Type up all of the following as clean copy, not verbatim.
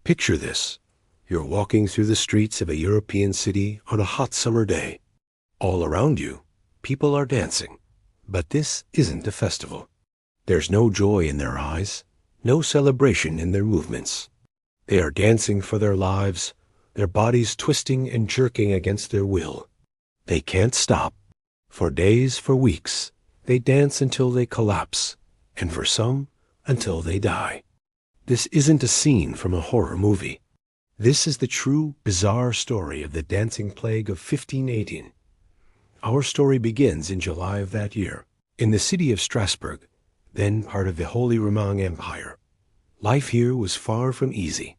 Picture this. You're walking through the streets of a European city on a hot summer day. All around you, people are dancing. But this isn't a festival. There's no joy in their eyes, no celebration in their movements. They are dancing for their lives, their bodies twisting and jerking against their will. They can't stop. For days, for weeks, they dance until they collapse, and for some, until they die. This isn't a scene from a horror movie. This is the true, bizarre story of the dancing plague of 1518. Our story begins in July of that year, in the city of Strasbourg, then part of the Holy Roman Empire. Life here was far from easy.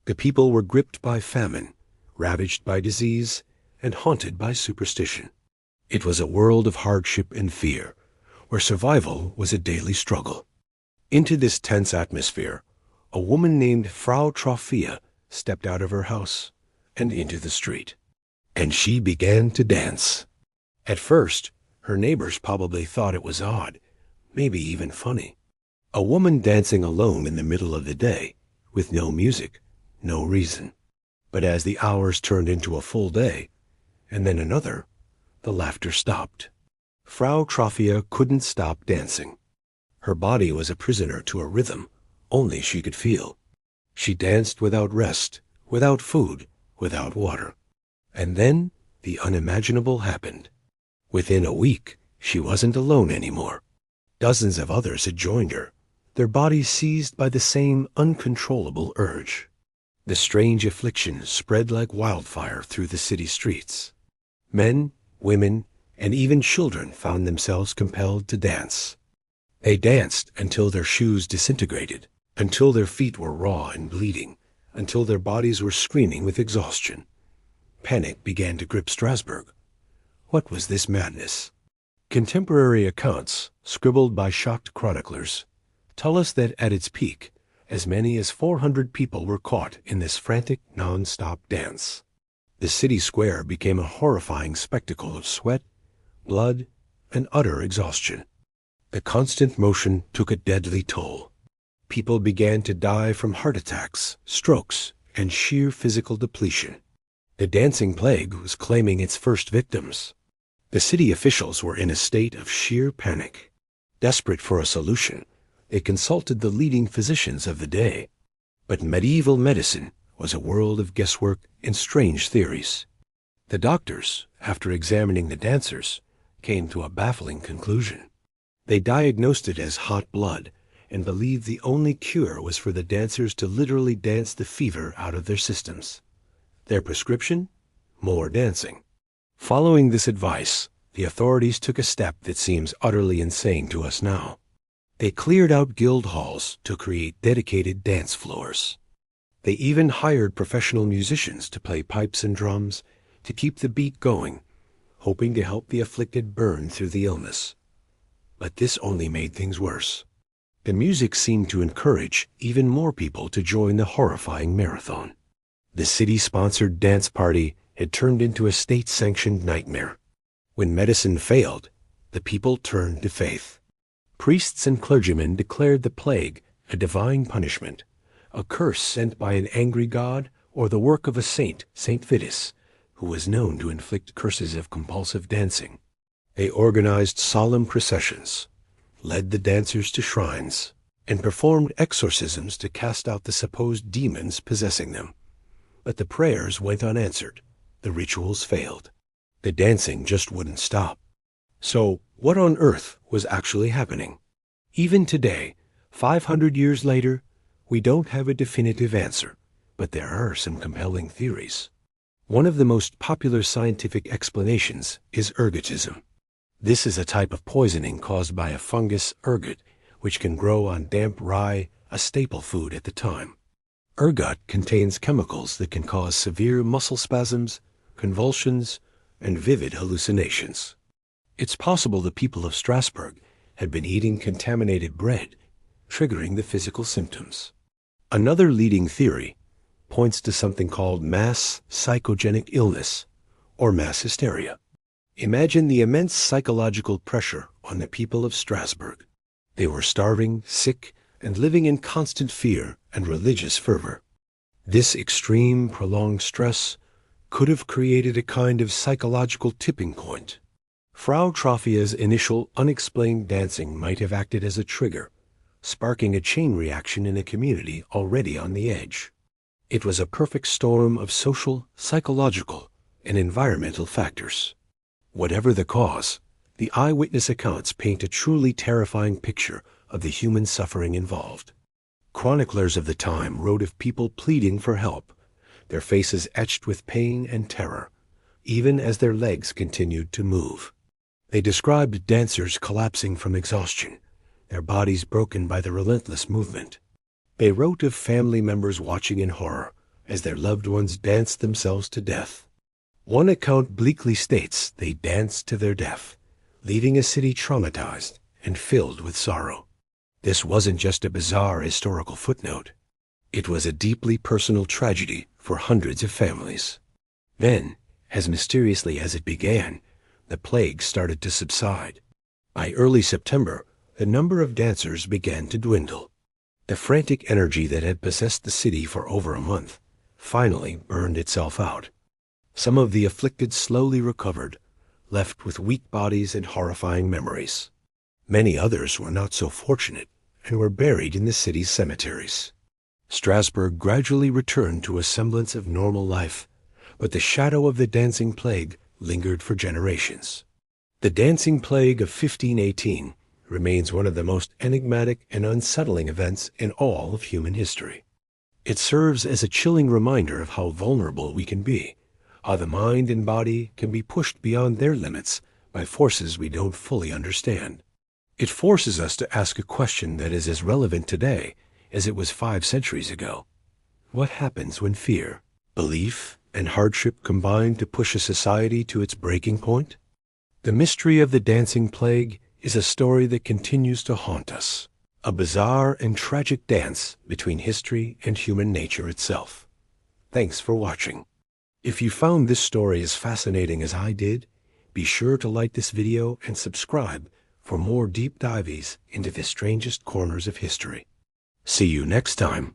The people were gripped by famine, ravaged by disease, and haunted by superstition. It was a world of hardship and fear, where survival was a daily struggle. Into this tense atmosphere, a woman named Frau Troffea stepped out of her house and into the street. And she began to dance. At first, her neighbors probably thought it was odd, maybe even funny. A woman dancing alone in the middle of the day, with no music, no reason. But as the hours turned into a full day, and then another, the laughter stopped. Frau Troffea couldn't stop dancing. Her body was a prisoner to a rhythm only she could feel. She danced without rest, without food, without water. And then the unimaginable happened. Within a week, she wasn't alone anymore. Dozens of others had joined her, their bodies seized by the same uncontrollable urge. The strange affliction spread like wildfire through the city streets. Men, women, and even children found themselves compelled to dance. They danced until their shoes disintegrated, until their feet were raw and bleeding, until their bodies were screaming with exhaustion. Panic began to grip Strasbourg. What was this madness? Contemporary accounts, scribbled by shocked chroniclers, tell us that at its peak, as many as 400 people were caught in this frantic, non-stop dance. The city square became a horrifying spectacle of sweat, blood, and utter exhaustion. The constant motion took a deadly toll. People began to die from heart attacks, strokes, and sheer physical depletion. The dancing plague was claiming its first victims. The city officials were in a state of sheer panic. Desperate for a solution, they consulted the leading physicians of the day. But medieval medicine was a world of guesswork and strange theories. The doctors, after examining the dancers, came to a baffling conclusion. They diagnosed it as hot blood and believed the only cure was for the dancers to literally dance the fever out of their systems. Their prescription? More dancing. Following this advice, the authorities took a step that seems utterly insane to us now. They cleared out guild halls to create dedicated dance floors. They even hired professional musicians to play pipes and drums to keep the beat going, hoping to help the afflicted burn through the illness. But this only made things worse. The music seemed to encourage even more people to join the horrifying marathon. The city-sponsored dance party had turned into a state-sanctioned nightmare. When medicine failed, the people turned to faith. Priests and clergymen declared the plague a divine punishment, a curse sent by an angry god or the work of a saint, Saint Vitus, who was known to inflict curses of compulsive dancing. They organized solemn processions, led the dancers to shrines, and performed exorcisms to cast out the supposed demons possessing them. But the prayers went unanswered. The rituals failed. The dancing just wouldn't stop. So, what on earth was actually happening? Even today, 500 years later, we don't have a definitive answer, but there are some compelling theories. One of the most popular scientific explanations is ergotism. This is a type of poisoning caused by a fungus, ergot, which can grow on damp rye, a staple food at the time. Ergot contains chemicals that can cause severe muscle spasms, convulsions, and vivid hallucinations. It's possible the people of Strasbourg had been eating contaminated bread, triggering the physical symptoms. Another leading theory points to something called mass psychogenic illness, or mass hysteria. Imagine the immense psychological pressure on the people of Strasbourg. They were starving, sick, and living in constant fear and religious fervor. This extreme, prolonged stress could have created a kind of psychological tipping point. Frau Troffea's initial unexplained dancing might have acted as a trigger, sparking a chain reaction in a community already on the edge. It was a perfect storm of social, psychological, and environmental factors. Whatever the cause, the eyewitness accounts paint a truly terrifying picture of the human suffering involved. Chroniclers of the time wrote of people pleading for help, their faces etched with pain and terror, even as their legs continued to move. They described dancers collapsing from exhaustion, their bodies broken by the relentless movement. They wrote of family members watching in horror as their loved ones danced themselves to death. One account bleakly states they danced to their death, leaving a city traumatized and filled with sorrow. This wasn't just a bizarre historical footnote. It was a deeply personal tragedy for hundreds of families. Then, as mysteriously as it began, the plague started to subside. By early September, the number of dancers began to dwindle. The frantic energy that had possessed the city for over a month finally burned itself out. Some of the afflicted slowly recovered, left with weak bodies and horrifying memories. Many others were not so fortunate and were buried in the city's cemeteries. Strasbourg gradually returned to a semblance of normal life, but the shadow of the dancing plague lingered for generations. The dancing plague of 1518 remains one of the most enigmatic and unsettling events in all of human history. It serves as a chilling reminder of how vulnerable we can be, how the mind and body can be pushed beyond their limits by forces we don't fully understand. It forces us to ask a question that is as relevant today as it was 5 centuries ago. What happens when fear, belief, and hardship combine to push a society to its breaking point? The mystery of the dancing plague is a story that continues to haunt us, a bizarre and tragic dance between history and human nature itself. Thanks for watching. If you found this story as fascinating as I did, be sure to like this video and subscribe for more deep dives into the strangest corners of history. See you next time.